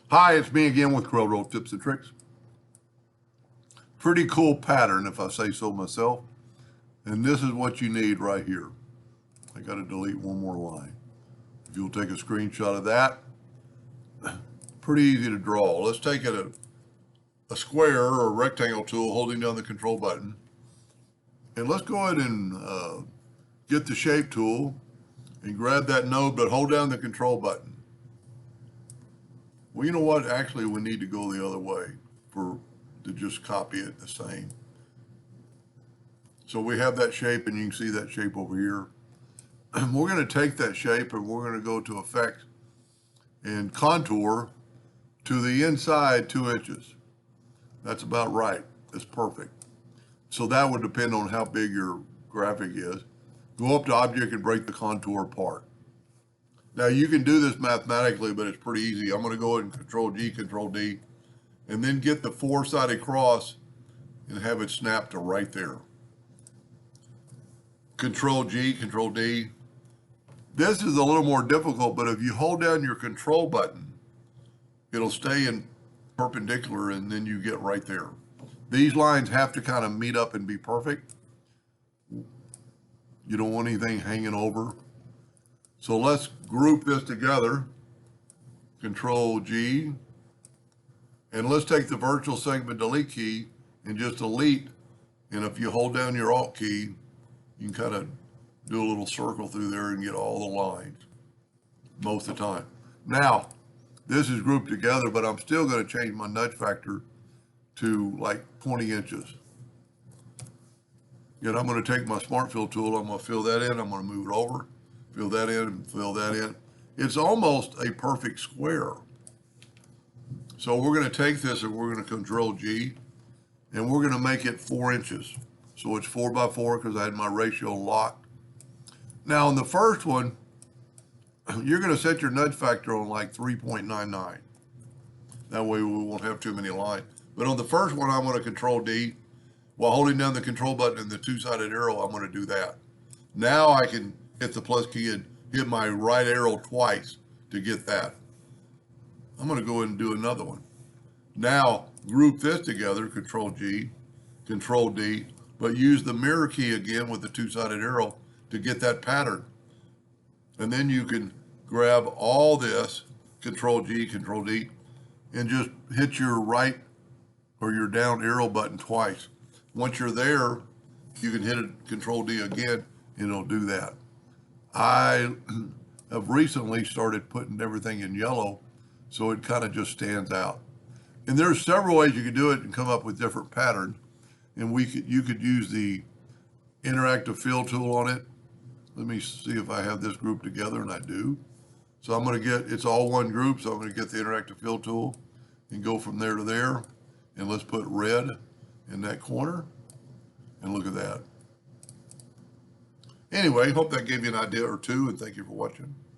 Hi, it's me again with Corel Tips and Tricks. Pretty cool pattern, if I say so myself. And this is what you need right here. I got to delete one more line. If you'll take a screenshot of that, pretty easy to draw. Let's take a square or a rectangle tool holding down the control button. And let's go ahead and get the shape tool and grab that node, but hold down the control button. Well, you know what? Actually, we need to go the other way to just copy it the same. So we have that shape, and you can see that shape over here. We're going to take that shape and we're going to go to Effect and Contour to the inside 2 inches. That's about right. That's perfect. So that would depend on how big your graphic is. Go up to Object and break the contour apart. Now you can do this mathematically, but it's pretty easy. I'm going to go ahead and Control G, Control D, and then get the 4-sided cross and have it snap to right there. Control G, Control D. This is a little more difficult, but if you hold down your control button, it'll stay in perpendicular and then you get right there. These lines have to kind of meet up and be perfect. You don't want anything hanging over. So let's group this together. Control G. And let's take the virtual segment delete key and just delete. And if you hold down your Alt key, you can kind of do a little circle through there and get all the lines most of the time. Now, this is grouped together, but I'm still going to change my nudge factor to like 20 inches. And I'm going to take my Smart Fill tool, I'm going to fill that in, I'm going to move it over, fill that in, and fill that in. It's almost a perfect square. So we're going to take this and we're going to Control G, and we're going to make it 4 inches. So it's 4 by 4 because I had my ratio locked. Now on the first one, you're going to set your nudge factor on like 3.99. That way we won't have too many lines. But on the first one, I'm going to Control D. While holding down the control button and the 2-sided arrow, I'm going to do that. Now I can hit the plus key and hit my right arrow twice to get that. I'm going to go ahead and do another one. Now group this together, Control G, Control D, but use the mirror key again with the 2-sided arrow to get that pattern. And then you can grab all this, Control G, Control D, and just hit your right or your down arrow button twice. Once you're there, you can hit it, Control D again, and it'll do that. I have recently started putting everything in yellow, so it kind of just stands out. And there's several ways you can do it and come up with different patterns. And you could use the interactive fill tool on it. Let me see if I have this group together, and I do. So I'm going to get, it's all one group, so I'm going to get the interactive fill tool and go from there to there. And let's put red in that corner, and look at that. Anyway, hope that gave you an idea or two, and thank you for watching.